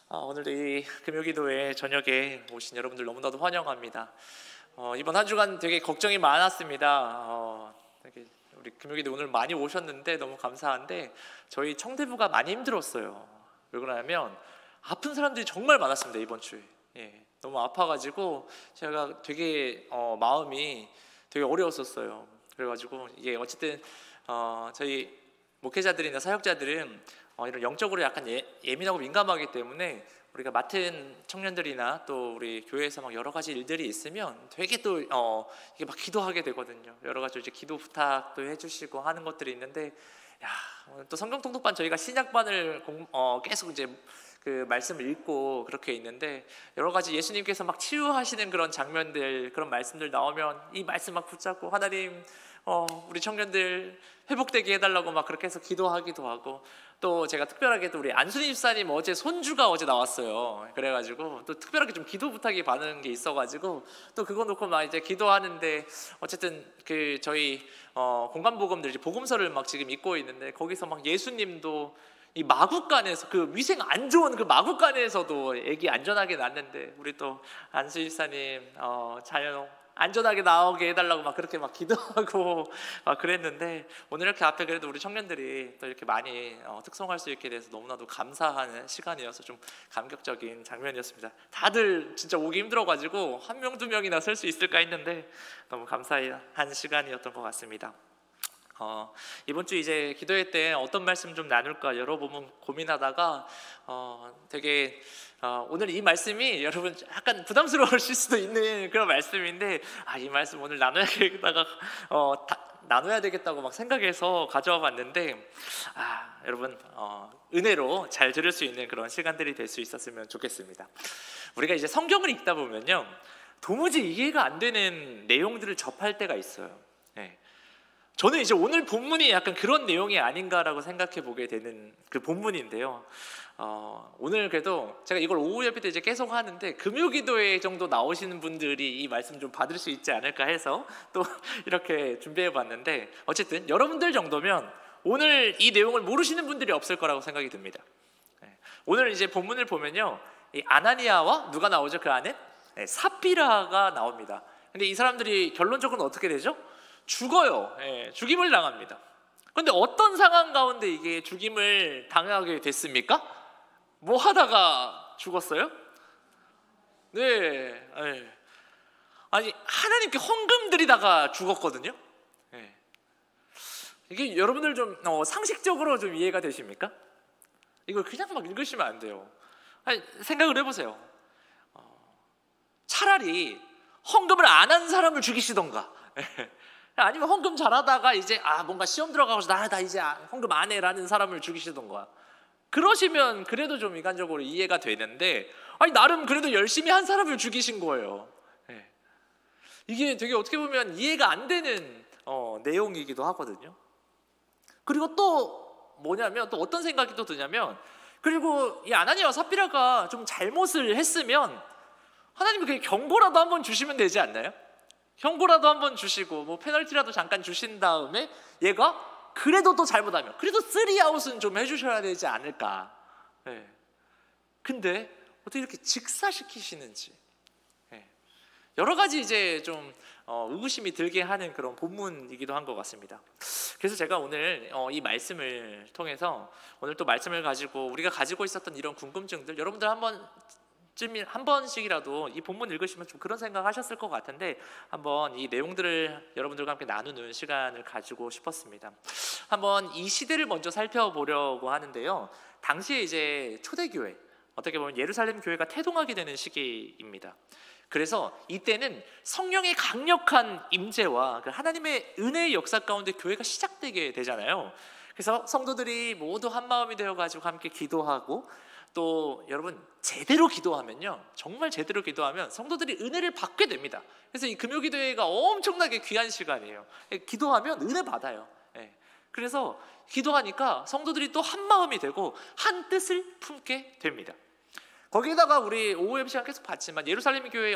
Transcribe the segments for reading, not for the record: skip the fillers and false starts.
오늘도 이 금요기도회 저녁에 오신 여러분들 너무나도 환영합니다. 이번 한 주간 되게 걱정이 많았습니다. 되게 우리 금요기도 오늘 많이 오셨는데 너무 감사한데 저희 청대부가 많이 힘들었어요. 왜 그러냐면 아픈 사람들이 정말 많았습니다. 이번 주에 너무 아파가지고 제가 되게 마음이 되게 어려웠었어요. 그래가지고 이게 어쨌든 저희 목회자들이나 사역자들은 이런 영적으로 약간 예민하고 민감하기 때문에 우리가 맡은 청년들이나 또 우리 교회에서 막 여러 가지 일들이 있으면 되게 또 이게 막 기도하게 되거든요. 여러 가지 이제 기도 부탁도 해주시고 하는 것들이 있는데, 오늘 또 성경 통독반 저희가 신약반을 계속 이제 그 말씀을 읽고 그렇게 있는데 여러 가지 예수님께서 막 치유하시는 그런 장면들, 그런 말씀들 나오면 이 말씀 막 붙잡고 하나님 우리 청년들 회복되게 해달라고 막 그렇게 해서 기도하기도 하고, 또 제가 특별하게 또 우리 안순희 집사님 어제 손주가 어제 나왔어요. 그래가지고 또 특별하게 좀 기도 부탁이 받은 게 있어가지고 또 그거 놓고 막 이제 기도하는데, 어쨌든 그 저희 공간복음들 이제 복음서를 막 지금 읽고 있는데 거기서 막 예수님도 이 마구간에서 그 위생 안 좋은 그 마구간에서도 애기 안전하게 낳는데 우리 또 안순희 집사님 자녀 안전하게 나오게 해달라고 막 그렇게 막 기도하고 막 그랬는데, 오늘 이렇게 앞에 그래도 우리 청년들이 또 이렇게 많이 특송할 수 있게 돼서 너무나도 감사하는 시간이어서 좀 감격적인 장면이었습니다. 다들 진짜 오기 힘들어가지고 한 명, 두 명이나 설 수 있을까 했는데 너무 감사한 시간이었던 것 같습니다. 이번 주 이제 기도회 때 어떤 말씀 좀 나눌까 여러 번 고민하다가 되게 오늘 이 말씀이 여러분 약간 부담스러우실 수도 있는 그런 말씀인데, 이 말씀 오늘 나눠야 되겠다고 막 생각해서 가져와 봤는데, 여러분 은혜로 잘 들을 수 있는 그런 시간들이 될 수 있었으면 좋겠습니다. 우리가 이제 성경을 읽다 보면요, 도무지 이해가 안 되는 내용들을 접할 때가 있어요. 저는 이제 오늘 본문이 약간 그런 내용이 아닌가라고 생각해 보게 되는 그 본문인데요. 오늘 그래도 제가 이걸 오후 예배 때 이제 계속 하는데 금요기도회 정도 나오시는 분들이 이 말씀 좀 받을 수 있지 않을까 해서 또 이렇게 준비해 봤는데, 어쨌든 여러분들 정도면 오늘 이 내용을 모르시는 분들이 없을 거라고 생각이 듭니다. 오늘 이제 본문을 보면요, 이 아나니아와 누가 나오죠? 그 안에 삽비라가 나옵니다. 근데 이 사람들이 결론적으로는 어떻게 되죠? 죽어요. 죽임을 당합니다. 그런데 어떤 상황 가운데 이게 죽임을 당하게 됐습니까? 뭐 하다가 죽었어요? 아니 하나님께 헌금 드리다가 죽었거든요. 이게 여러분들 좀 상식적으로 좀 이해가 되십니까? 이걸 그냥 막 읽으시면 안 돼요. 생각을 해보세요. 차라리 헌금을 안 한 사람을 죽이시던가, 아니면 헌금 잘하다가 이제 뭔가 시험 들어가서 나 이제 헌금 안 해라는 사람을 죽이시던가, 그러시면 그래도 좀 인간적으로 이해가 되는데, 나름 그래도 열심히 한 사람을 죽이신 거예요. 이게 되게 어떻게 보면 이해가 안 되는 내용이기도 하거든요. 그리고 또 뭐냐면, 또 어떤 생각이 또 드냐면, 그리고 이 아나니아와 삽비라가 좀 잘못을 했으면 하나님이 그냥 경고라도 한번 주시면 되지 않나요? 경고라도 한번 주시고 뭐 페널티라도 잠깐 주신 다음에 얘가 그래도 또 잘못하면 그래도 3아웃은 좀 해주셔야 되지 않을까. 근데 어떻게 이렇게 직사시키시는지 여러 가지 이제 좀 의구심이 들게 하는 그런 본문이기도 한 것 같습니다. 그래서 제가 오늘 이 말씀을 통해서 오늘 또 말씀을 가지고 우리가 가지고 있었던 이런 궁금증들, 여러분들 한 번씩이라도 이 본문 읽으시면 좀 그런 생각 하셨을 것 같은데, 한번 이 내용들을 여러분들과 함께 나누는 시간을 가지고 싶었습니다. 한번 이 시대를 먼저 살펴보려고 하는데요, 당시에 이제 초대교회, 어떻게 보면 예루살렘 교회가 태동하게 되는 시기입니다. 그래서 이때는 성령의 강력한 임재와 그 하나님의 은혜의 역사 가운데 교회가 시작되게 되잖아요. 그래서 성도들이 모두 한 마음이 되어가지고 함께 기도하고, 또 여러분 제대로 기도하면요, 정말 제대로 기도하면 성도들이 은혜를 받게 됩니다. 그래서 이 금요기도회가 엄청나게 귀한 시간이에요. 기도하면 은혜 받아요. 그래서 기도하니까 성도들이 또 한 마음이 되고 한 뜻을 품게 됩니다. 거기에다가 우리 오후 예배 시간 계속 봤지만 예루살렘 교회에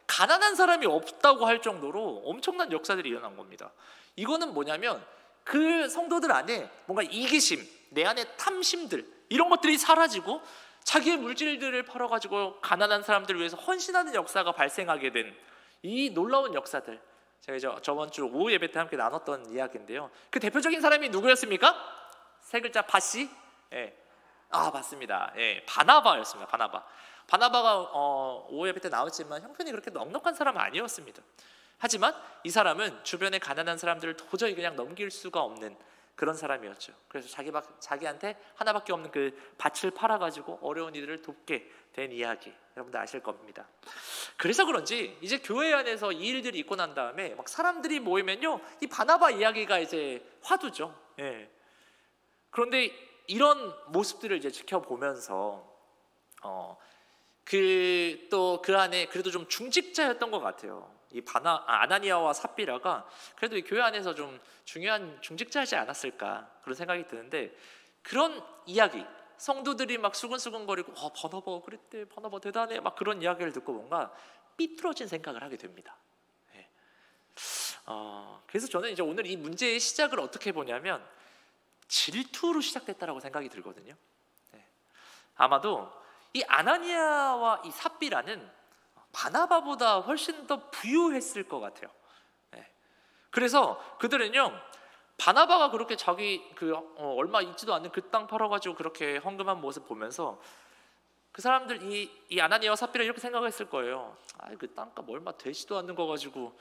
가난한 사람이 없다고 할 정도로 엄청난 역사들이 일어난 겁니다. 이거는 뭐냐면 그 성도들 안에 뭔가 이기심, 내 안에 탐심들, 이런 것들이 사라지고 자기의 물질들을 팔아가지고 가난한 사람들을 위해서 헌신하는 역사가 발생하게 된 이 놀라운 역사들, 제가 저번 주 오후 예배 때 함께 나눴던 이야기인데요. 그 대표적인 사람이 누구였습니까? 세 글자 바시? 예. 맞습니다. 예, 바나바였습니다. 바나바가 오후 예배 때 나왔지만 형편이 그렇게 넉넉한 사람은 아니었습니다. 하지만 이 사람은 주변의 가난한 사람들을 도저히 그냥 넘길 수가 없는 그런 사람이었죠. 그래서 자기한테 하나밖에 없는 그 밭을 팔아가지고 어려운 이들을 돕게 된 이야기, 여러분들 아실 겁니다. 그래서 그런지 이제 교회 안에서 이 일들이 있고 난 다음에 막 사람들이 모이면요, 이 바나바 이야기가 이제 화두죠. 예. 그런데 이런 모습들을 이제 지켜보면서 그 안에 그래도 좀 중직자였던 것 같아요. 이 아나니아와 삽비라가 그래도 이 교회 안에서 좀 중요한 중직자이지 않았을까, 그런 생각이 드는데, 그런 이야기, 성도들이 막 수근수근거리고 바나바 그랬대, 바나바 대단해, 막 그런 이야기를 듣고 뭔가 삐뚤어진 생각을 하게 됩니다. 네. 그래서 저는 이제 오늘 이 문제의 시작을 어떻게 보냐면 질투로 시작됐다라고 생각이 들거든요. 네. 아마도 이 아나니아와 이 삽비라는 바나바보다 훨씬 더 부유했을 것 같아요. 네. 그래서 그들은요, 바나바가 그렇게 자기 얼마 있지도 않는 그 땅 팔아가지고 그렇게 헌금한 모습 보면서 그 사람들 이 아나니아와 삽비라 이렇게 생각했을 거예요. 그 땅값 얼마 되지도 않는 거 가지고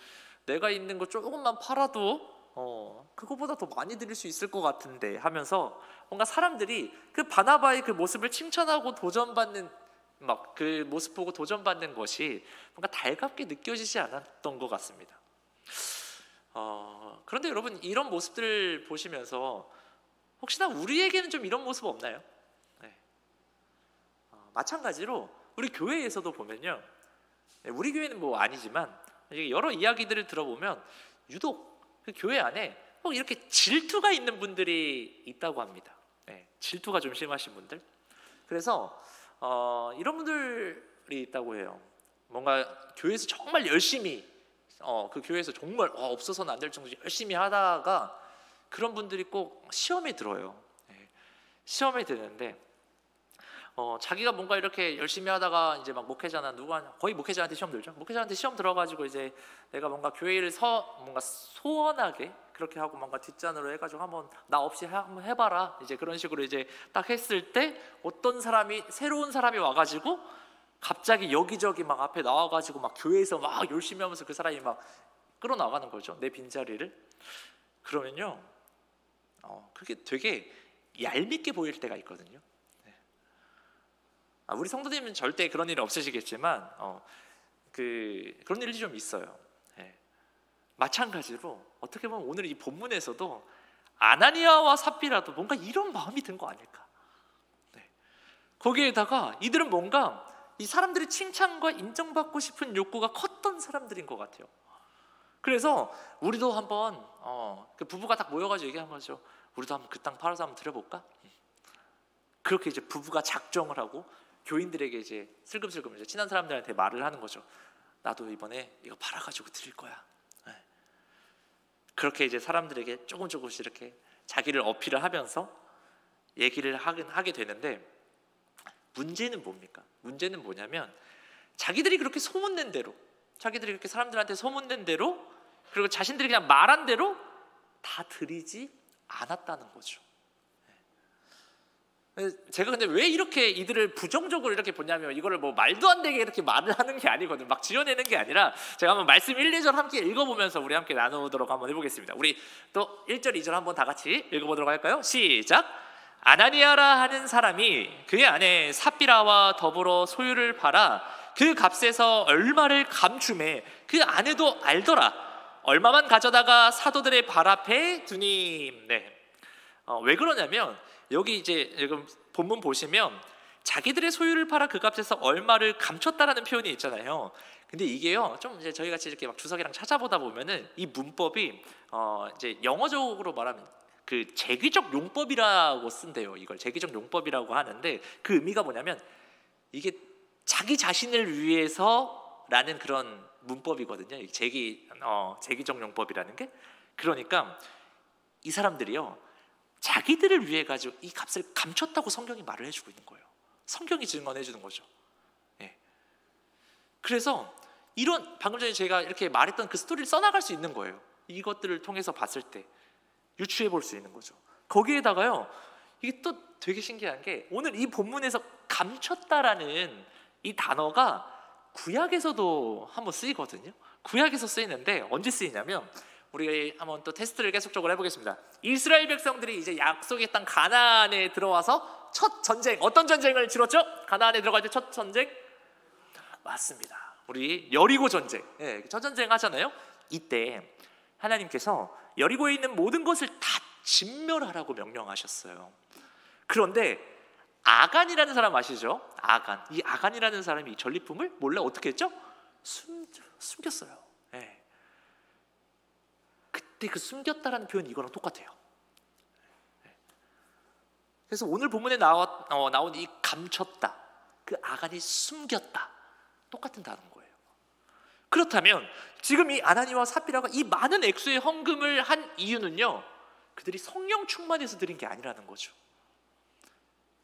내가 있는 거 조금만 팔아도 그거보다 더 많이 드릴 수 있을 것 같은데 하면서 뭔가 사람들이 그 바나바의 그 모습을 칭찬하고 도전받는, 막 그 모습 보고 도전받는 것이 뭔가 달갑게 느껴지지 않았던 것 같습니다. 그런데 여러분, 이런 모습들을 보시면서 혹시나 우리에게는 좀 이런 모습 없나요? 네. 마찬가지로 우리 교회에서도 보면요, 우리 교회는 뭐 아니지만 여러 이야기들을 들어보면 유독 그 교회 안에 꼭 이렇게 질투가 있는 분들이 있다고 합니다. 네, 질투가 좀 심하신 분들. 그래서 이런 분들이 있다고 해요. 뭔가 교회에서 정말 열심히 그 교회에서 정말 없어서는 안 될 정도로 열심히 하다가 그런 분들이 꼭 시험에 들어요. 네, 시험에 드는데 자기가 뭔가 이렇게 열심히 하다가 이제 막 목회자나 거의 목회자한테 시험 들죠. 목회자한테 시험 들어가지고 이제 내가 뭔가 교회를 뭔가 소원하게 그렇게 하고 뭔가 뒷잔으로 해가지고 한번 나 없이 한번 해봐라, 이제 그런 식으로 이제 딱 했을 때 어떤 사람이, 새로운 사람이 와가지고 갑자기 여기저기 막 앞에 나와가지고 막 교회에서 막 열심히 하면서 그 사람이 막 끌어나가는 거죠, 내 빈자리를. 그러면요, 그게 되게 얄밉게 보일 때가 있거든요. 우리 성도님은 절대 그런 일은 없으시겠지만 그런 일이 좀 있어요. 네. 마찬가지로 어떻게 보면 오늘 이 본문에서도 아나니아와 삽비라도 뭔가 이런 마음이 든 거 아닐까. 네. 거기에다가 이들은 뭔가 이 사람들의 칭찬과 인정받고 싶은 욕구가 컸던 사람들인 것 같아요. 그래서 우리도 한번 그 부부가 딱 모여가지고 얘기한 거죠. 우리도 한번 그 땅 팔아서 한번 드려볼까? 그렇게 이제 부부가 작정을 하고 교인들에게 이제 슬금슬금 이제 친한 사람들한테 말을 하는 거죠. 나도 이번에 이거 팔아가지고 드릴 거야. 네. 그렇게 이제 사람들에게 조금씩 이렇게 자기를 어필을 하면서 얘기를 하게 되는데, 문제는 뭡니까? 문제는 뭐냐면 자기들이 그렇게 소문낸 대로, 자기들이 그렇게 사람들한테 소문낸 대로, 그리고 자신들이 그냥 말한 대로 다 드리지 않았다는 거죠. 제가 근데 왜 이렇게 이들을 부정적으로 이렇게 보냐면, 이거를 뭐 말도 안 되게 이렇게 말을 하는 게 아니거든요. 막 지어내는 게 아니라 제가 한번 말씀 1, 2절 함께 읽어보면서 우리 함께 나누도록 한번 해보겠습니다. 우리 또 1절, 2절 한번 다 같이 읽어보도록 할까요? 시작! 아나니아라 하는 사람이 그의 아내 삽비라와 더불어 소유를 팔아 그 값에서 얼마를 감춤해 그 아내도 알더라. 얼마만 가져다가 사도들의 발 앞에 두니. 네. 왜 그러냐면 여기 이제 지금 본문 보시면 자기들의 소유를 팔아 그 값에서 얼마를 감췄다라는 표현이 있잖아요. 근데 이게요, 좀 이제 저희 같이 이렇게 막 주석이랑 찾아보다 보면은 이 문법이 이제 영어적으로 말하면 그 재기적 용법이라고 쓴대요. 이걸 재기적 용법이라고 하는데 그 의미가 뭐냐면 이게 자기 자신을 위해서라는 그런 문법이거든요. 재기적 용법이라는 게. 그러니까 이 사람들이요, 자기들을 위해 가지고 이 값을 감췄다고 성경이 말을 해주고 있는 거예요. 성경이 증언해 주는 거죠. 예. 그래서 이런 방금 전에 제가 이렇게 말했던 그 스토리를 써나갈 수 있는 거예요. 이것들을 통해서 봤을 때 유추해 볼 수 있는 거죠. 거기에다가요, 이게 또 되게 신기한 게 오늘 이 본문에서 감췄다라는 이 단어가 구약에서도 한번 쓰이거든요. 구약에서 쓰이는데 언제 쓰이냐면, 우리 한번 또 테스트를 계속적으로 해보겠습니다. 이스라엘 백성들이 이제 약속의 땅 가나안에 들어와서 첫 전쟁, 어떤 전쟁을 치렀죠? 가나안에 들어갈 때 첫 전쟁? 맞습니다. 우리 여리고 전쟁, 첫 전쟁 하잖아요. 이때 하나님께서 여리고에 있는 모든 것을 다 진멸하라고 명령하셨어요. 그런데 아간이라는 사람 아시죠? 아간. 이 아간이라는 사람이 이 전리품을 몰래 어떻게 했죠? 숨겼어요. 예. 그때 그 숨겼다라는 표현이 이거랑 똑같아요. 예. 그래서 오늘 본문에 나온 이 감췄다, 그 아간이 숨겼다, 똑같은 단어인 거예요. 그렇다면 지금 이 아나니와 삽비라가 이 많은 액수의 헌금을 한 이유는요, 그들이 성령 충만해서 드린 게 아니라는 거죠.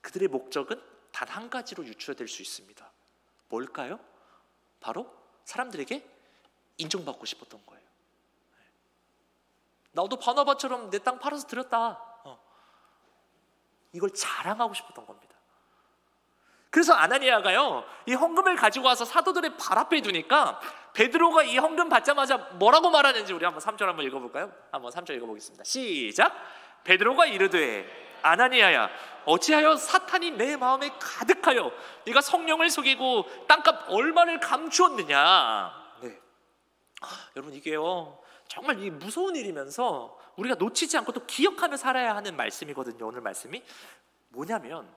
그들의 목적은 단 한 가지로 유추될 수 있습니다. 뭘까요? 바로 사람들에게 인정받고 싶었던 거예요. 나도 바나바처럼 내 땅 팔아서 드렸다, 이걸 자랑하고 싶었던 겁니다. 그래서 아나니아가요, 이 헌금을 가지고 와서 사도들의 발 앞에 두니까 베드로가 이 헌금 받자마자 뭐라고 말하는지 우리 한번 3절 한번 읽어볼까요? 한번 3절 읽어보겠습니다. 시작! 베드로가 이르되 아나니아야, 어찌하여 사탄이 내 마음에 가득하여 네가 성령을 속이고 땅값 얼마를 감추었느냐. 네. 여러분, 이게요 정말 이 무서운 일이면서 우리가 놓치지 않고 또 기억하며 살아야 하는 말씀이거든요. 오늘 말씀이 뭐냐면,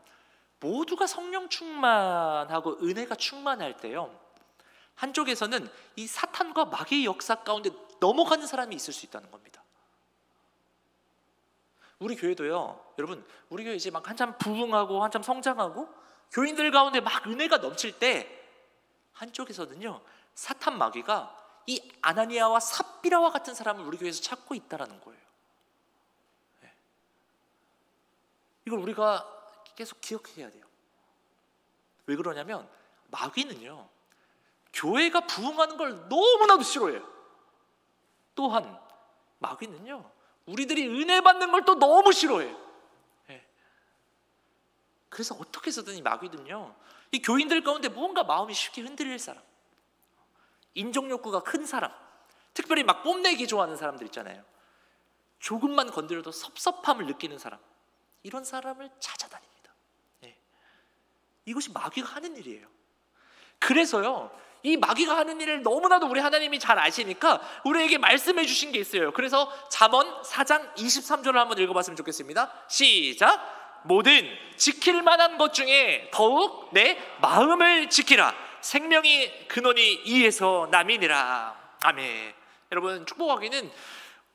모두가 성령 충만하고 은혜가 충만할 때요, 한쪽에서는 이 사탄과 마귀의 역사 가운데 넘어가는 사람이 있을 수 있다는 겁니다. 우리 교회도요, 여러분, 우리 교회 이제 막 한참 부흥하고 한참 성장하고 교인들 가운데 막 은혜가 넘칠 때 한쪽에서는요, 사탄 마귀가 이 아나니아와 삽비라와 같은 사람을 우리 교회에서 찾고 있다라는 거예요. 네. 이걸 우리가 계속 기억해야 돼요. 왜 그러냐면, 마귀는요, 교회가 부흥하는 걸 너무나도 싫어해요. 또한 마귀는요, 우리들이 은혜 받는 걸 또 너무 싫어해요. 네. 그래서 어떻게 해서든 이 마귀는요, 이 교인들 가운데 뭔가 마음이 쉽게 흔들릴 사람, 인정 욕구가 큰 사람, 특별히 막 뽐내기 좋아하는 사람들 있잖아요. 조금만 건드려도 섭섭함을 느끼는 사람, 이런 사람을 찾아다닙니다. 네. 이것이 마귀가 하는 일이에요. 그래서요, 이 마귀가 하는 일을 너무나도 우리 하나님이 잘 아시니까 우리에게 말씀해 주신 게 있어요. 그래서 잠언 4장 23절을 한번 읽어봤으면 좋겠습니다. 시작! 모든 지킬 만한 것 중에 더욱 내 마음을 지키라. 생명이 근원이 이에서 남이니라. 아멘. 여러분, 축복하기는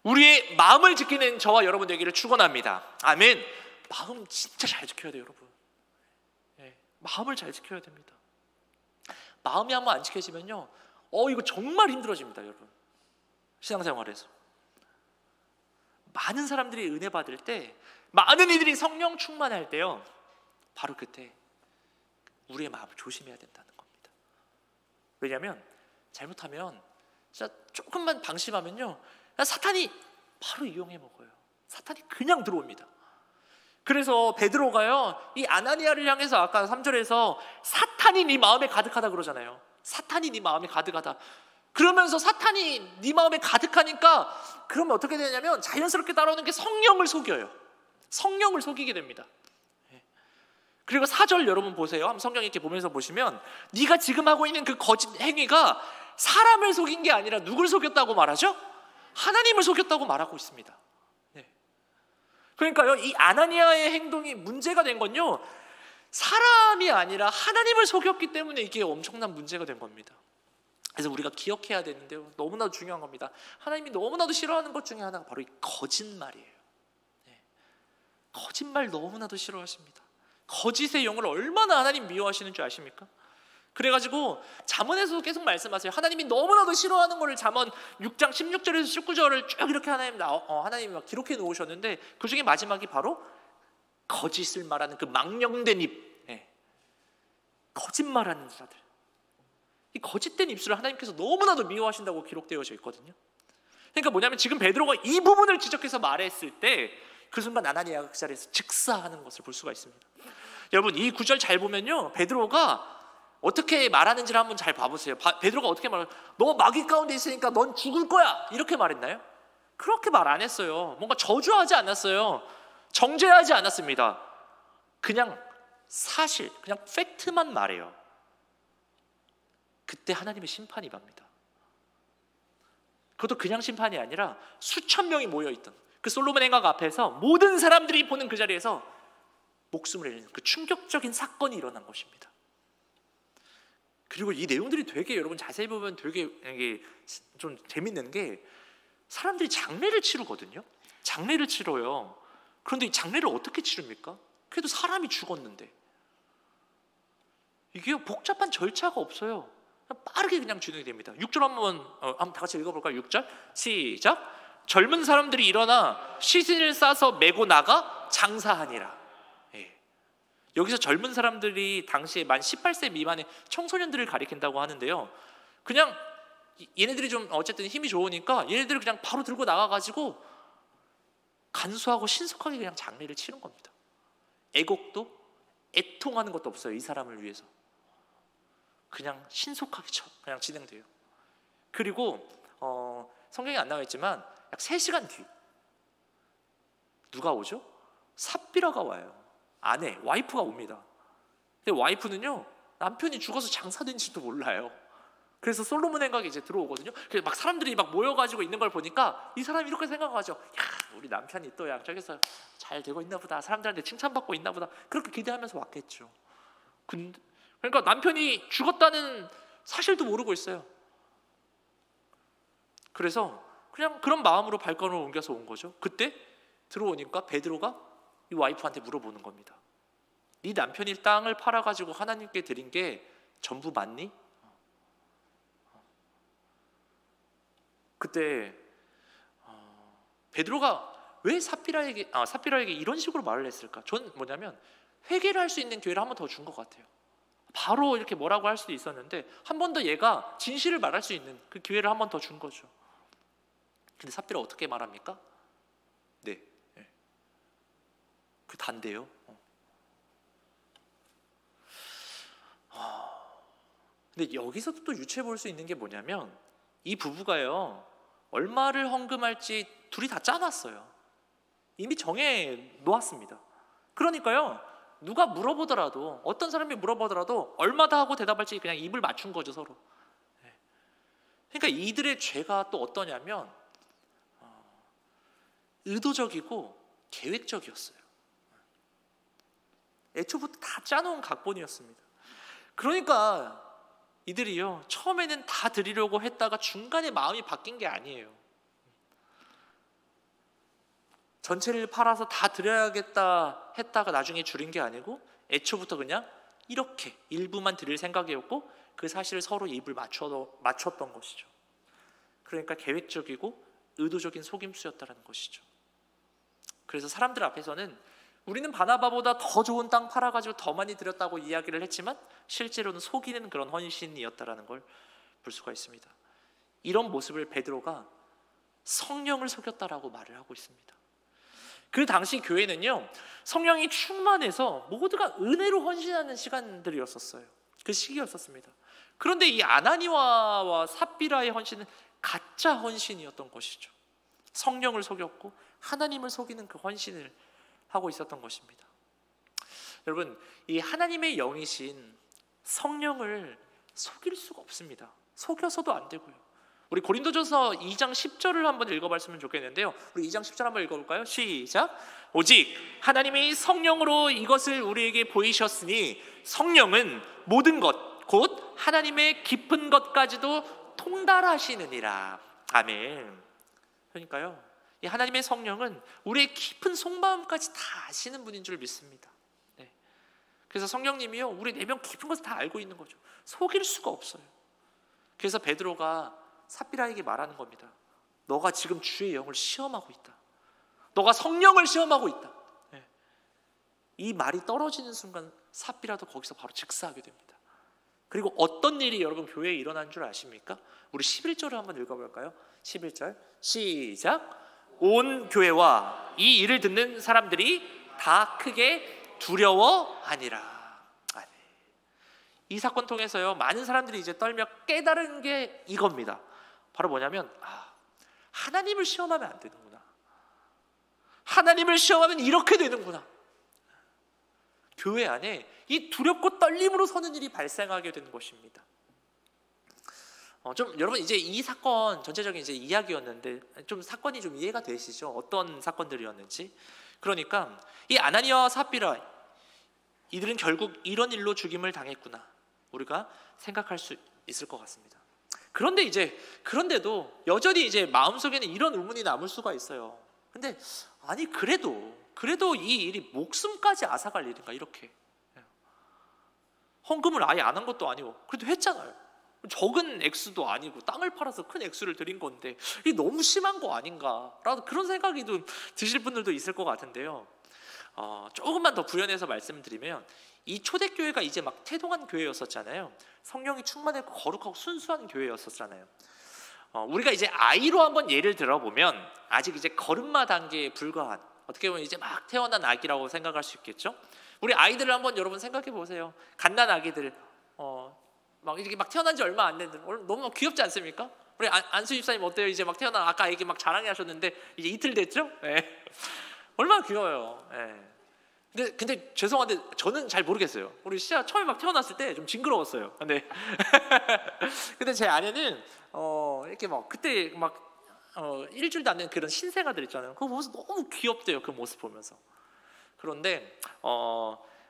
우리의 마음을 지키는 저와 여러분 되기를 축원합니다. 아멘. 마음 진짜 잘 지켜야 돼요, 여러분. 네, 마음을 잘 지켜야 됩니다. 마음이 한번 안 지켜지면요, 이거 정말 힘들어집니다, 여러분. 신앙생활에서 많은 사람들이 은혜 받을 때, 많은 이들이 성령 충만할 때요, 바로 그때 우리의 마음을 조심해야 된다는 겁니다. 왜냐하면 잘못하면 진짜 조금만 방심하면요, 사탄이 바로 이용해 먹어요. 사탄이 그냥 들어옵니다. 그래서 베드로가요, 이 아나니아를 향해서 아까 3절에서 사탄이 네 마음에 가득하다 그러잖아요. 사탄이 네 마음에 가득하다. 그러면서 사탄이 네 마음에 가득하니까 그러면 어떻게 되냐면 자연스럽게 따라오는 게 성령을 속여요. 성령을 속이게 됩니다. 그리고 4절 여러분 보세요. 한번 성경 이렇게 보면서 보시면, 네가 지금 하고 있는 그 거짓 행위가 사람을 속인 게 아니라 누굴 속였다고 말하죠? 하나님을 속였다고 말하고 있습니다. 그러니까요, 이 아나니아의 행동이 문제가 된 건요, 사람이 아니라 하나님을 속였기 때문에 이게 엄청난 문제가 된 겁니다. 그래서 우리가 기억해야 되는데요, 너무나도 중요한 겁니다. 하나님이 너무나도 싫어하는 것 중에 하나가 바로 이 거짓말이에요. 거짓말 너무나도 싫어하십니다. 거짓의 영을 얼마나 하나님 미워하시는 줄 아십니까? 그래가지고 잠언에서도 계속 말씀하세요. 하나님이 너무나도 싫어하는 거를 잠언 6장 16절에서 19절을 쭉 이렇게 하나님이 막 기록해 놓으셨는데, 그 중에 마지막이 바로 거짓을 말하는 그 망령된 입. 거짓말하는 자들, 이 거짓된 입술을 하나님께서 너무나도 미워하신다고 기록되어져 있거든요. 그러니까 뭐냐면 지금 베드로가 이 부분을 지적해서 말했을 때 그 순간 아나니아가 그 자리에서 즉사하는 것을 볼 수가 있습니다. 여러분, 이 구절 잘 보면요, 베드로가 어떻게 말하는지를 한번 잘 봐보세요. 베드로가 어떻게 말해요? 너 마귀 가운데 있으니까 넌 죽을 거야, 이렇게 말했나요? 그렇게 말 안 했어요. 뭔가 저주하지 않았어요. 정죄하지 않았습니다. 그냥 사실, 그냥 팩트만 말해요. 그때 하나님의 심판이 임합니다. 그것도 그냥 심판이 아니라 수천 명이 모여있던 그 솔로몬 행각 앞에서 모든 사람들이 보는 그 자리에서 목숨을 잃는 그 충격적인 사건이 일어난 것입니다. 그리고 이 내용들이 되게, 여러분 자세히 보면 되게 이게 좀 재밌는 게, 사람들이 장례를 치르거든요. 장례를 치러요. 그런데 이 장례를 어떻게 치릅니까? 그래도 사람이 죽었는데 이게 복잡한 절차가 없어요. 그냥 빠르게 그냥 진행이 됩니다. 6절 한번 다 같이 읽어볼까요? 6절 시작. 젊은 사람들이 일어나 시신을 싸서 메고 나가 장사하니라. 예. 여기서 젊은 사람들이 당시에 만 18세 미만의 청소년들을 가리킨다고 하는데요, 그냥 얘네들이 좀 어쨌든 힘이 좋으니까 얘네들을 그냥 바로 들고 나가가지고 간소하고 신속하게 그냥 장례를 치른 겁니다. 애곡도 애통하는 것도 없어요. 이 사람을 위해서 그냥 신속하게 그냥 진행돼요. 그리고 성경에 안 나와 있지만 약 3시간 뒤 누가 오죠? 삽비라가 와요. 아내, 와이프가 옵니다. 근데 와이프는요, 남편이 죽어서 장사된지도 몰라요. 그래서 솔로몬 행각에 이제 들어오거든요. 그래서 막 사람들이 막 모여가지고 있는 걸 보니까 이 사람이 이렇게 생각하죠. 야, 우리 남편이 또 양쪽에서 잘 되고 있나 보다, 사람들한테 칭찬받고 있나 보다, 그렇게 기대하면서 왔겠죠. 그러니까 남편이 죽었다는 사실도 모르고 있어요. 그래서 그냥 그런 마음으로 발걸음을 옮겨서 온 거죠. 그때 들어오니까 베드로가 이 와이프한테 물어보는 겁니다. 네 남편이 땅을 팔아가지고 하나님께 드린 게 전부 맞니? 그때 베드로가 왜 삽비라에게 이런 식으로 말을 했을까? 전 뭐냐면 회개를 할 수 있는 기회를 한 번 더 준 것 같아요. 바로 이렇게 뭐라고 할 수도 있었는데 한 번 더 얘가 진실을 말할 수 있는 그 기회를 한 번 더 준 거죠. 근데 삽비라 어떻게 말합니까? 네. 그 단데요. 근데 여기서도 또 유추해 볼 수 있는 게 뭐냐면, 이 부부가요, 얼마를 헌금할지 둘이 다 짜놨어요. 이미 정해 놓았습니다. 그러니까요, 누가 물어보더라도, 어떤 사람이 물어보더라도 얼마다 하고 대답할지 그냥 입을 맞춘 거죠, 서로. 그러니까 이들의 죄가 또 어떠냐면 의도적이고 계획적이었어요. 애초부터 다 짜놓은 각본이었습니다. 그러니까 이들이요, 처음에는 다 드리려고 했다가 중간에 마음이 바뀐 게 아니에요. 전체를 팔아서 다 드려야겠다 했다가 나중에 줄인 게 아니고 애초부터 그냥 이렇게 일부만 드릴 생각이었고 그 사실을 서로 입을 맞췄던 것이죠. 그러니까 계획적이고 의도적인 속임수였다는 것이죠. 그래서 사람들 앞에서는 우리는 바나바보다 더 좋은 땅 팔아가지고 더 많이 드렸다고 이야기를 했지만 실제로는 속이는 그런 헌신이었다는 걸 볼 수가 있습니다. 이런 모습을 베드로가 성령을 속였다라고 말을 하고 있습니다. 그 당시 교회는요, 성령이 충만해서 모두가 은혜로 헌신하는 시간들이었었어요. 그 시기였었습니다. 그런데 이 아나니아와 삽비라의 헌신은 가짜 헌신이었던 것이죠. 성령을 속였고 하나님을 속이는 그 헌신을 하고 있었던 것입니다. 여러분, 이 하나님의 영이신 성령을 속일 수가 없습니다. 속여서도 안 되고요. 우리 고린도전서 2장 10절을 한번 읽어봤으면 좋겠는데요, 우리 2장 10절 한번 읽어볼까요? 시작. 오직 하나님이 성령으로 이것을 우리에게 보이셨으니 성령은 모든 것 곧 하나님의 깊은 것까지도 통달하시느니라. 아멘. 그러니까요, 이 하나님의 성령은 우리의 깊은 속마음까지 다 아시는 분인 줄 믿습니다. 네. 그래서 성령님이요, 우리 내면 깊은 것을 다 알고 있는 거죠. 속일 수가 없어요. 그래서 베드로가 삽비라에게 말하는 겁니다. 너가 지금 주의 영을 시험하고 있다. 너가 성령을 시험하고 있다. 네. 이 말이 떨어지는 순간 삽비라도 거기서 바로 즉사하게 됩니다. 그리고 어떤 일이 여러분 교회에 일어난 줄 아십니까? 우리 11절을 한번 읽어볼까요? 11절 시작. 온 교회와 이 일을 듣는 사람들이 다 크게 두려워하니라. 이 사건 통해서요, 많은 사람들이 이제 떨며 깨달은 게 이겁니다. 바로 뭐냐면 하나님을 시험하면 안 되는구나. 하나님을 시험하면 이렇게 되는구나. 교회 안에 이 두렵고 떨림으로 서는 일이 발생하게 되는 것입니다. 좀 여러분 이제 이 사건 전체적인 이제 이야기였는데 좀 사건이 좀 이해가 되시죠? 어떤 사건들이었는지. 그러니까 이 아나니아와 삽비라 이들은 결국 이런 일로 죽임을 당했구나. 우리가 생각할 수 있을 것 같습니다. 그런데도 여전히 이제 마음속에는 이런 의문이 남을 수가 있어요. 근데 아니 그래도 이 일이 목숨까지 앗아갈 일인가 이렇게. 헌금을 아예 안 한 것도 아니고 그래도 했잖아요. 적은 액수도 아니고 땅을 팔아서 큰 액수를 드린 건데 이게 너무 심한 거 아닌가 라는 그런 생각이 좀 드실 분들도 있을 것 같은데요. 조금만 더 구현해서 말씀드리면 이 초대교회가 이제 막 태동한 교회였었잖아요. 성령이 충만하고 거룩하고 순수한 교회였었잖아요. 우리가 이제 아이로 한번 예를 들어보면 아직 이제 걸음마 단계에 불과한 어떻게 보면 이제 막 태어난 아기라고 생각할 수 있겠죠. 우리 아이들을 한번 여러분 생각해 보세요. 갓난 아기들 막 이렇게 막 태어난 지 얼마 안 된 너무 귀엽지 않습니까? 우리 안수 집사님 어때요? 이제 막 태어난 아까 아기 막 자랑하셨는데 이제 이틀 됐죠? 네. 얼마나 귀여워요. 네. 근데 죄송한데 저는 잘 모르겠어요. 우리 시아 처음에 막 태어났을 때 좀 징그러웠어요. 근데 제 아내는 이렇게 막 그때 막 일주일도 안 된 그런 신생아들 있잖아요. 그 모습 너무 귀엽대요. 그 모습 보면서. 그런데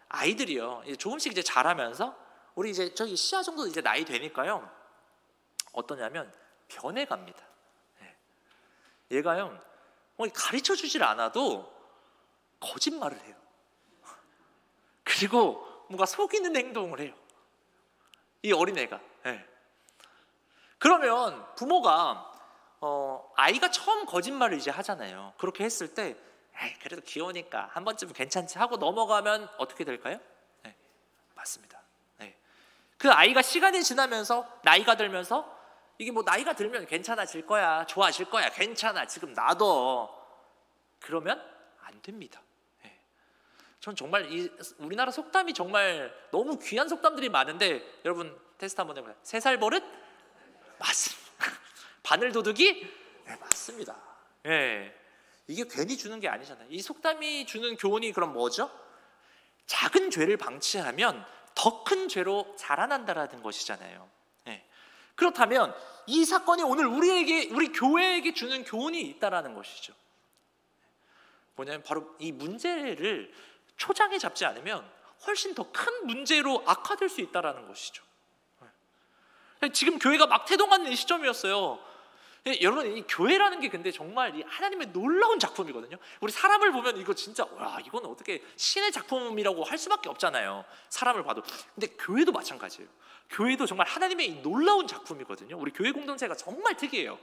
아이들이요 이제 조금씩 이제 자라면서 우리 이제 저기 시아 정도 이제 나이 되니까요 어떠냐면 변해갑니다. 얘가요 가르쳐 주질 않아도 거짓말을 해요. 그리고 뭔가 속이는 행동을 해요. 이 어린애가. 그러면 부모가 아이가 처음 거짓말을 이제 하잖아요. 그렇게 했을 때 그래도 귀여우니까 한 번쯤은 괜찮지 하고 넘어가면 어떻게 될까요? 맞습니다. 그 아이가 시간이 지나면서 나이가 들면서 이게 뭐 나이가 들면 괜찮아질 거야, 좋아질 거야, 괜찮아, 지금 놔둬. 그러면 안 됩니다. 전 정말 우리나라 속담이 정말 너무 귀한 속담들이 많은데 여러분 테스트 한번 해보세요. 3살 버릇? 맞습니다. 바늘 도둑이? 네, 맞습니다. 이게 괜히 주는 게 아니잖아요. 이 속담이 주는 교훈이 그럼 뭐죠? 작은 죄를 방치하면 더 큰 죄로 자라난다라는 것이잖아요. 그렇다면 이 사건이 오늘 우리 교회에게 주는 교훈이 있다라는 것이죠. 뭐냐면 바로 이 문제를 초장에 잡지 않으면 훨씬 더 큰 문제로 악화될 수 있다라는 것이죠. 지금 교회가 막 태동하는 시점이었어요. 여러분 이 교회라는 게 근데 정말 이 하나님의 놀라운 작품이거든요. 우리 사람을 보면 이거 진짜 와 이건 어떻게 신의 작품이라고 할 수밖에 없잖아요. 사람을 봐도. 근데 교회도 마찬가지예요. 교회도 정말 하나님의 이 놀라운 작품이거든요. 우리 교회 공동체가 정말 특이해요.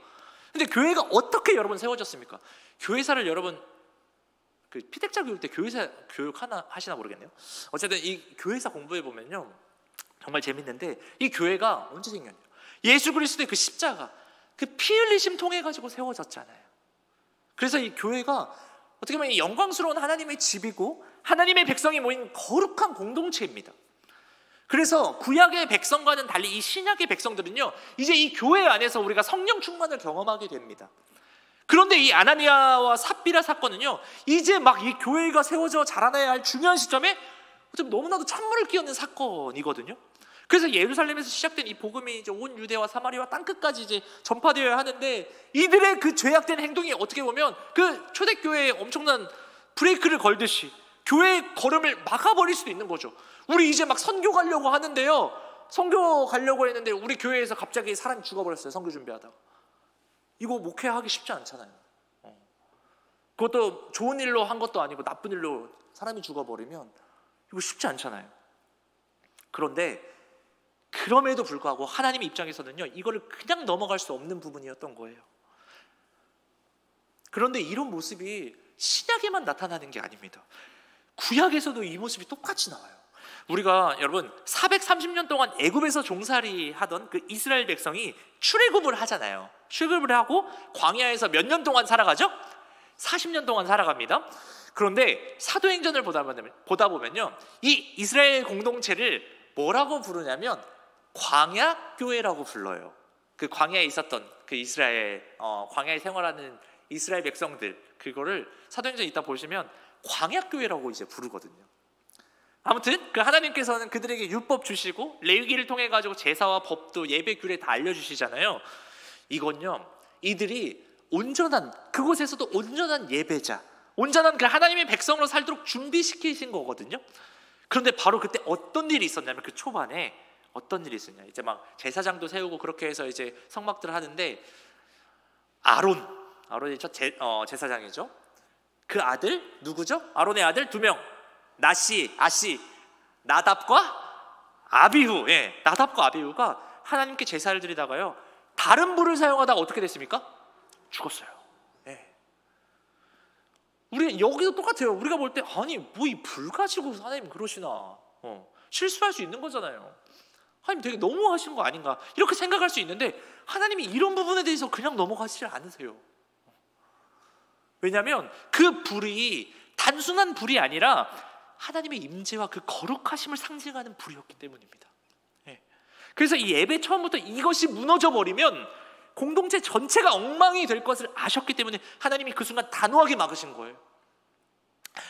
근데 교회가 어떻게 여러분 세워졌습니까? 교회사를 여러분 그 피택자 교육 때 교회사 교육 하나 하시나 모르겠네요. 어쨌든 이 교회사 공부해 보면요 정말 재밌는데 이 교회가 언제 생겼냐? 예수 그리스도의 그 십자가 그 피 흘리심 통해 가지고 세워졌잖아요. 그래서 이 교회가 어떻게 보면 이 영광스러운 하나님의 집이고 하나님의 백성이 모인 거룩한 공동체입니다. 그래서 구약의 백성과는 달리 이 신약의 백성들은요 이제 이 교회 안에서 우리가 성령 충만을 경험하게 됩니다. 그런데 이 아나니아와 삽비라 사건은요 이제 막 이 교회가 세워져 자라나야 할 중요한 시점에 좀 너무나도 찬물을 끼얹는 사건이거든요. 그래서 예루살렘에서 시작된 이 복음이 이제 온 유대와 사마리아 땅끝까지 이제 전파되어야 하는데 이들의 그 죄악된 행동이 어떻게 보면 그 초대교회에 엄청난 브레이크를 걸듯이 교회의 걸음을 막아버릴 수도 있는 거죠. 우리 이제 막 선교 가려고 하는데요 선교 가려고 했는데 우리 교회에서 갑자기 사람이 죽어버렸어요. 선교 준비하다가. 이거 목회하기 쉽지 않잖아요. 그것도 좋은 일로 한 것도 아니고 나쁜 일로 사람이 죽어버리면 이거 쉽지 않잖아요. 그런데 그럼에도 불구하고 하나님 입장에서는요 이거를 그냥 넘어갈 수 없는 부분이었던 거예요. 그런데 이런 모습이 신약에만 나타나는 게 아닙니다. 구약에서도 이 모습이 똑같이 나와요. 우리가 여러분 430년 동안 애굽에서 종살이 하던 그 이스라엘 백성이 출애굽을 하잖아요. 출애굽을 하고 광야에서 몇 년 동안 살아가죠? 40년 동안 살아갑니다. 그런데 사도행전을 보다 보면요, 이 이스라엘 공동체를 뭐라고 부르냐면 광야교회라고 불러요. 그 광야에 있었던 그 이스라엘 광야에 생활하는 이스라엘 백성들, 그거를 사도행전 이따 보시면 광야교회라고 이제 부르거든요. 아무튼 그 하나님께서는 그들에게 율법 주시고 레위기를 통해 가지고 제사와 법도 예배 규례 다 알려주시잖아요. 이건요, 이들이 온전한, 그곳에서도 온전한 예배자, 온전한 그 하나님의 백성으로 살도록 준비시키신 거거든요. 그런데 바로 그때 어떤 일이 있었냐면, 그 초반에 어떤 일이 있었냐, 이제 막 제사장도 세우고 그렇게 해서 이제 성막들을 하는데, 아론이 제사장이죠. 그 아들 누구죠? 아론의 아들 2명, 아시, 나답과 아비후. 나답과 아비후가 하나님께 제사를 드리다가요, 다른 불을 사용하다가 어떻게 됐습니까? 죽었어요. 우리 여기도 똑같아요. 우리가 볼 때 아니 뭐 이 불 가지고 하나님 그러시나, 실수할 수 있는 거잖아요. 하나님 되게 너무하신 거 아닌가 이렇게 생각할 수 있는데, 하나님이 이런 부분에 대해서 그냥 넘어가지 않으세요. 왜냐하면 그 불이 단순한 불이 아니라 하나님의 임재와 그 거룩하심을 상징하는 불이었기 때문입니다. 그래서 이 예배 처음부터 이것이 무너져 버리면 공동체 전체가 엉망이 될 것을 아셨기 때문에 하나님이 그 순간 단호하게 막으신 거예요.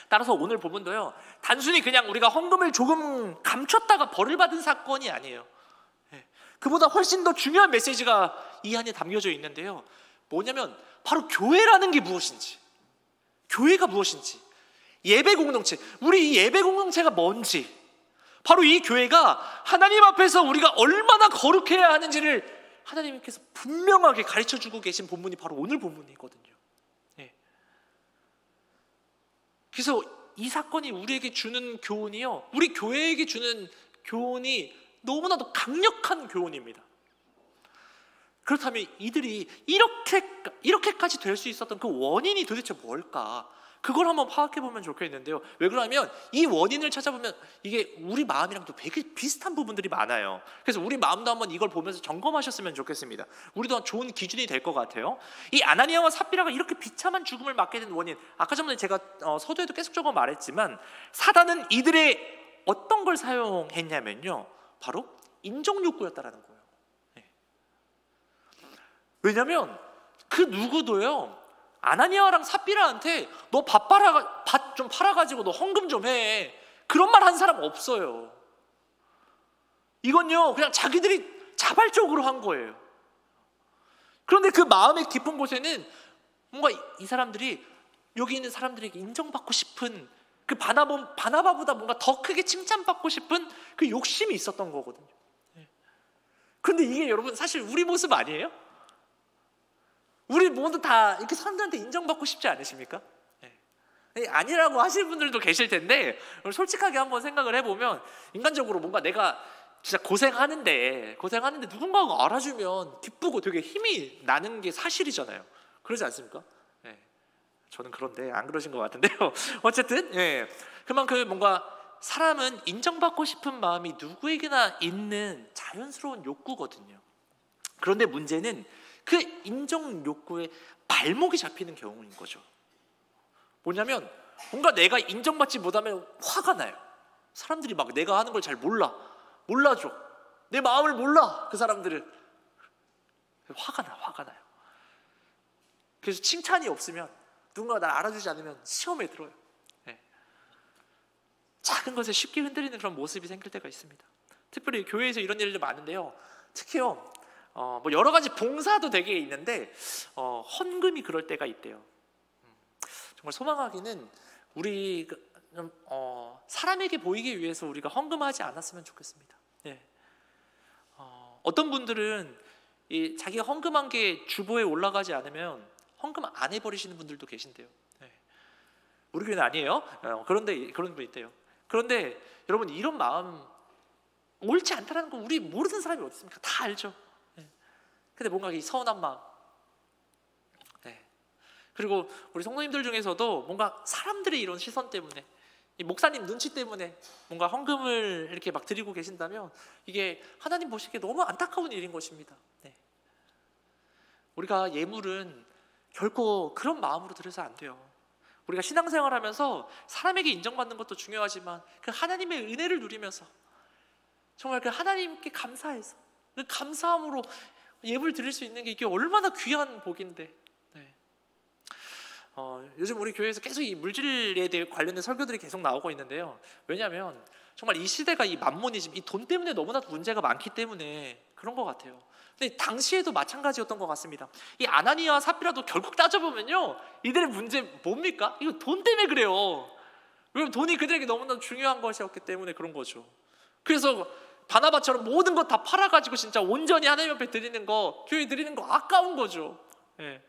따라서 오늘 본문도요, 단순히 그냥 우리가 헌금을 조금 감췄다가 벌을 받은 사건이 아니에요. 그보다 훨씬 더 중요한 메시지가 이 안에 담겨져 있는데요, 뭐냐면 바로 교회라는 게 무엇인지, 교회가 무엇인지, 예배 공동체, 우리 이 예배 공동체가 뭔지, 바로 이 교회가 하나님 앞에서 우리가 얼마나 거룩해야 하는지를 하나님께서 분명하게 가르쳐주고 계신 본문이 바로 오늘 본문이거든요. 그래서 이 사건이 우리에게 주는 교훈이요, 우리 교회에게 주는 교훈이 너무나도 강력한 교훈입니다. 그렇다면 이들이 이렇게까지 될 수 있었던 그 원인이 도대체 뭘까? 그걸 한번 파악해 보면 좋겠는데요. 왜 그러냐면 이 원인을 찾아보면 이게 우리 마음이랑도 되게 비슷한 부분들이 많아요. 그래서 우리 마음도 한번 이걸 보면서 점검하셨으면 좋겠습니다. 우리도 좋은 기준이 될 것 같아요. 이 아나니아와 삽비라가 이렇게 비참한 죽음을 맞게 된 원인, 아까 전에 제가 서두에도 계속적으로 말했지만, 사단은 이들의 어떤 걸 사용했냐면요, 바로 인정욕구였다라는 거예요. 왜냐하면 그 누구도요, 아나니아랑 삽비라한테 너 밭 좀 팔아가지고 너 헌금 좀 해, 그런 말 한 사람 없어요. 이건요 그냥 자기들이 자발적으로 한 거예요. 그런데 그 마음의 깊은 곳에는 뭔가 이 사람들이, 여기 있는 사람들에게 인정받고 싶은, 그 바나바보다 뭔가 더 크게 칭찬받고 싶은 그 욕심이 있었던 거거든요. 그런데 이게 여러분 사실 우리 모습 아니에요? 우리 모두 다 이렇게 사람들한테 인정받고 싶지 않으십니까? 아니라고 하시는 분들도 계실 텐데, 솔직하게 한번 생각을 해보면 인간적으로 뭔가 내가 진짜 고생하는데 누군가가 알아주면 기쁘고 되게 힘이 나는 게 사실이잖아요. 그러지 않습니까? 저는 그런데 안 그러신 것 같은데요. 어쨌든 그만큼 뭔가 사람은 인정받고 싶은 마음이 누구에게나 있는 자연스러운 욕구거든요. 그런데 문제는 그 인정 욕구에 발목이 잡히는 경우인 거죠. 뭐냐면 뭔가 내가 인정받지 못하면 화가 나요. 사람들이 막 내가 하는 걸 잘 몰라줘. 내 마음을 몰라. 그 사람들은 화가 나요. 그래서 칭찬이 없으면, 누군가 날 알아주지 않으면 시험에 들어요. 작은 것에 쉽게 흔들리는 그런 모습이 생길 때가 있습니다. 특별히 교회에서 이런 일들 많은데요, 특히요 뭐 여러 가지 봉사도 되게 있는데 헌금이 그럴 때가 있대요. 정말 소망하기는 우리 사람에게 보이기 위해서 우리가 헌금하지 않았으면 좋겠습니다. 어떤 분들은 자기가 헌금한 게 주보에 올라가지 않으면 헌금 안 해버리시는 분들도 계신데요. 우리 교회는 아니에요. 그런데 그런 분 있대요. 그런데 여러분, 이런 마음 옳지 않다는 거 우리 모르는 사람이 어디 있습니까? 다 알죠. 근데 뭔가 이 서운한 마음, 그리고 우리 성도님들 중에서도 뭔가 사람들의 이런 시선 때문에 이 목사님 눈치 때문에 뭔가 헌금을 이렇게 막 드리고 계신다면 이게 하나님 보시기에 너무 안타까운 일인 것입니다. 네. 우리가 예물은 결코 그런 마음으로 드려서 안 돼요. 우리가 신앙생활하면서 사람에게 인정받는 것도 중요하지만 그 하나님의 은혜를 누리면서 정말 그 하나님께 감사해서 그 감사함으로 예물 드릴 수 있는 게 이게 얼마나 귀한 복인데. 네. 요즘 우리 교회에서 계속 이 물질에 대해 관련된 설교들이 계속 나오고 있는데요. 왜냐하면 정말 이 시대가 이 만모니즘, 이 돈 때문에 너무나 문제가 많기 때문에 그런 것 같아요. 근데 당시에도 마찬가지였던 것 같습니다. 이 아나니아와 삽비라도 결국 따져보면요, 이들의 문제 뭡니까? 이거 돈 때문에 그래요. 왜냐면 돈이 그들에게 너무나 중요한 것이었기 때문에 그런 거죠. 그래서 바나바처럼 모든 것 다 팔아가지고 진짜 온전히 하나님 앞에 드리는 거, 교회 드리는 거 아까운 거죠. 예.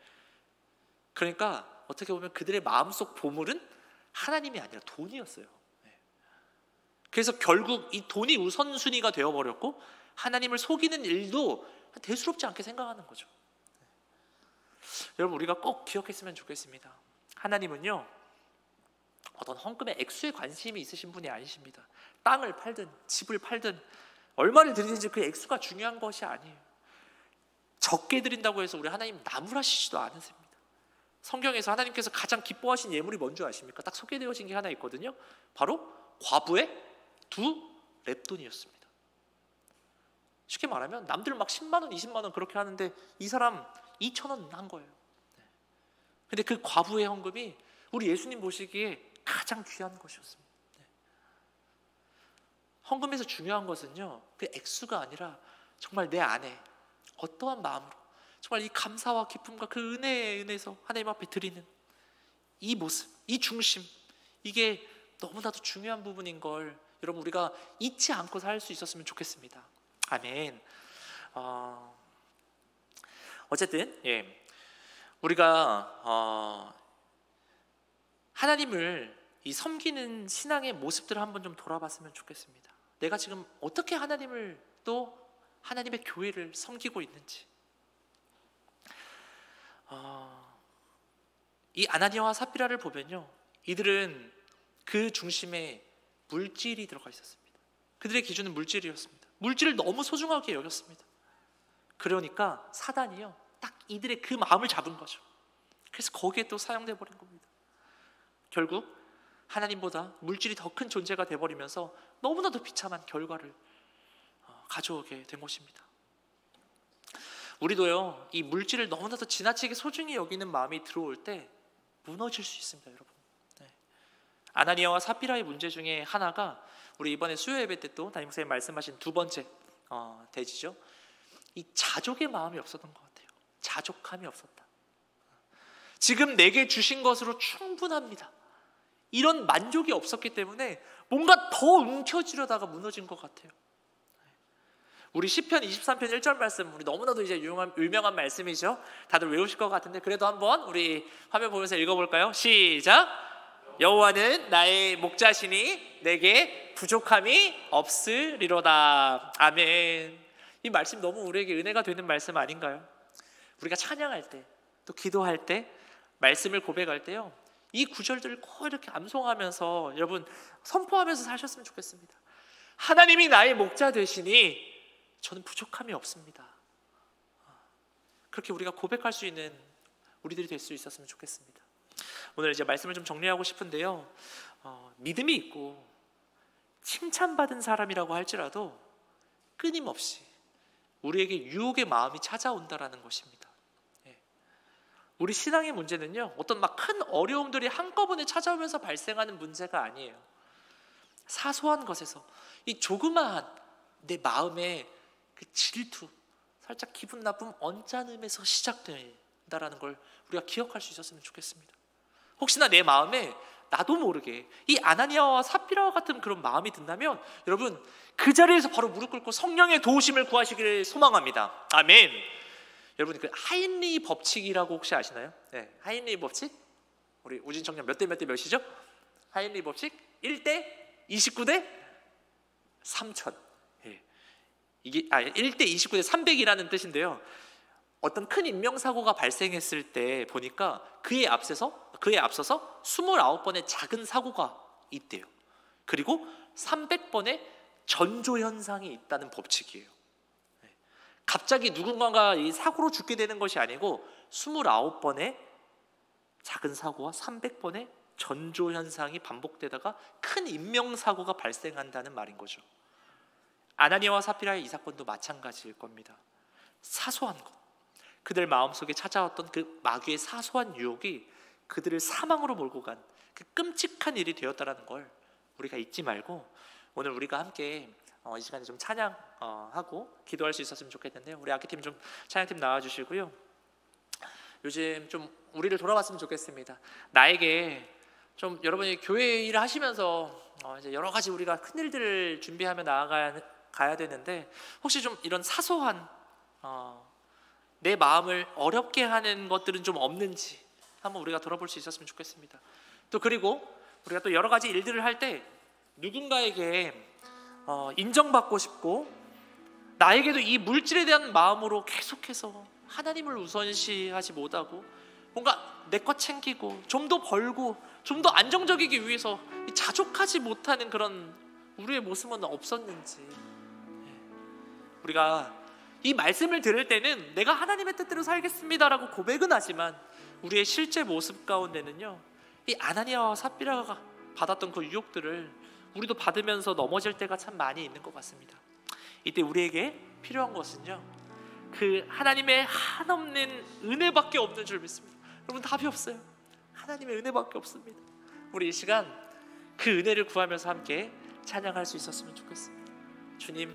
그러니까 어떻게 보면 그들의 마음속 보물은 하나님이 아니라 돈이었어요. 예. 그래서 결국 이 돈이 우선순위가 되어버렸고 하나님을 속이는 일도 대수롭지 않게 생각하는 거죠. 여러분, 우리가 꼭 기억했으면 좋겠습니다. 하나님은요, 어떤 헌금의 액수에 관심이 있으신 분이 아니십니다. 땅을 팔든 집을 팔든 얼마를 드리든지 그 액수가 중요한 것이 아니에요. 적게 드린다고 해서 우리 하나님 나무라시지도 않으십니다. 성경에서 하나님께서 가장 기뻐하신 예물이 뭔지 아십니까? 딱 소개되어진 게 하나 있거든요. 바로 과부의 2렙돈이었습니다. 쉽게 말하면 남들 막 10만 원, 20만 원 그렇게 하는데 이 사람 2,000원 한 거예요. 근데 그 과부의 헌금이 우리 예수님 보시기에 가장 귀한 것이었습니다. 헌금에서 중요한 것은요, 그 액수가 아니라 정말 내 안에 어떠한 마음으로 정말 이 감사와 기쁨과 그 은혜에 은혜에서 하나님 앞에 드리는 이 모습, 이 중심, 이게 너무나도 중요한 부분인 걸 여러분 우리가 잊지 않고 살 수 있었으면 좋겠습니다. 아멘. 어쨌든 우리가 하나님을 이 섬기는 신앙의 모습들을 한번 좀 돌아봤으면 좋겠습니다. 내가 지금 어떻게 하나님을 또 하나님의 교회를 섬기고 있는지. 이 아나니아와 삽비라를 보면요, 이들은 그 중심에 물질이 들어가 있었습니다. 그들의 기준은 물질이었습니다. 물질을 너무 소중하게 여겼습니다. 그러니까 사단이요, 딱 이들의 그 마음을 잡은 거죠. 그래서 거기에 또 사용돼 버린 겁니다. 결국 하나님보다 물질이 더 큰 존재가 돼버리면서 너무나도 비참한 결과를 가져오게 된 것입니다. 우리도요, 이 물질을 너무나도 지나치게 소중히 여기는 마음이 들어올 때 무너질 수 있습니다, 여러분. 아나니아와 삽비라의 문제 중에 하나가 우리 이번에 수요 예배 때 또 담임선생님 말씀하신 두 번째 대지죠. 이 자족의 마음이 없었던 것 같아요. 자족함이 없었다. 지금 내게 주신 것으로 충분합니다. 이런 만족이 없었기 때문에 뭔가 더 움켜쥐려다가 무너진 것 같아요. 우리 시편 23편 1절 말씀, 우리 너무나도 이제 유명한 말씀이죠. 다들 외우실 것 같은데 그래도 한번 우리 화면 보면서 읽어볼까요? 시작! 여호와는 나의 목자시니 내게 부족함이 없으리로다. 아멘. 이 말씀 너무 우리에게 은혜가 되는 말씀 아닌가요? 우리가 찬양할 때, 또 기도할 때, 말씀을 고백할 때요, 이 구절들을 꼭 이렇게 암송하면서 여러분 선포하면서 사셨으면 좋겠습니다. 하나님이 나의 목자 되시니 저는 부족함이 없습니다. 그렇게 우리가 고백할 수 있는 우리들이 될 수 있었으면 좋겠습니다. 오늘 이제 말씀을 좀 정리하고 싶은데요, 믿음이 있고 칭찬받은 사람이라고 할지라도 끊임없이 우리에게 유혹의 마음이 찾아온다라는 것입니다. 우리 신앙의 문제는요, 어떤 막 큰 어려움들이 한꺼번에 찾아오면서 발생하는 문제가 아니에요. 사소한 것에서 이 조그마한 내 마음의 그 질투, 살짝 기분 나쁨, 언짢음에서 시작된다라는 걸 우리가 기억할 수 있었으면 좋겠습니다. 혹시나 내 마음에 나도 모르게 이 아나니아와 삽비라와 같은 그런 마음이 든다면 여러분 그 자리에서 바로 무릎 꿇고 성령의 도우심을 구하시기를 소망합니다. 아멘. 여러분 그 하인리 법칙이라고 혹시 아시나요? 네, 하인리 법칙? 우리 우진 청년 몇 대 몇이죠? 하인리 법칙 1대 29대 3000. 이게 1대 29대 300이라는 뜻인데요. 어떤 큰 인명사고가 발생했을 때 보니까 그에 앞서서 29번의 작은 사고가 있대요. 그리고 300번의 전조 현상이 있다는 법칙이에요. 갑자기 누군가가 이 사고로 죽게 되는 것이 아니고 29번의 작은 사고와 300번의 전조 현상이 반복되다가 큰 인명사고가 발생한다는 말인 거죠. 아나니아와 삽비라의 이 사건도 마찬가지일 겁니다. 사소한 것, 그들 마음속에 찾아왔던 그 마귀의 사소한 유혹이 그들을 사망으로 몰고 간 그 끔찍한 일이 되었다는 걸 우리가 잊지 말고 오늘 우리가 함께 이 시간에 좀 찬양하고 기도할 수 있었으면 좋겠는데요. 우리 악기팀 좀 찬양팀 나와주시고요. 요즘 좀 우리를 돌아봤으면 좋겠습니다. 나에게 좀 여러분이 교회 일을 하시면서 이제 여러 가지 우리가 큰 일들을 준비하며 나아가야 되는데 혹시 좀 이런 사소한 내 마음을 어렵게 하는 것들은 좀 없는지 한번 우리가 돌아볼 수 있었으면 좋겠습니다. 또 그리고 우리가 또 여러 가지 일들을 할 때 누군가에게 인정받고 싶고 나에게도 이 물질에 대한 마음으로 계속해서 하나님을 우선시하지 못하고 뭔가 내 것 챙기고 좀 더 벌고 좀 더 안정적이기 위해서 자족하지 못하는 그런 우리의 모습은 없었는지, 우리가 이 말씀을 들을 때는 내가 하나님의 뜻대로 살겠습니다라고 고백은 하지만 우리의 실제 모습 가운데는요, 이 아나니아와 삽비라가 받았던 그 유혹들을 우리도 받으면서 넘어질 때가 참 많이 있는 것 같습니다. 이때 우리에게 필요한 것은요, 그 하나님의 한없는 은혜밖에 없는 줄 믿습니다. 여러분, 답이 없어요. 하나님의 은혜밖에 없습니다. 우리 이 시간 그 은혜를 구하면서 함께 찬양할 수 있었으면 좋겠습니다. 주님,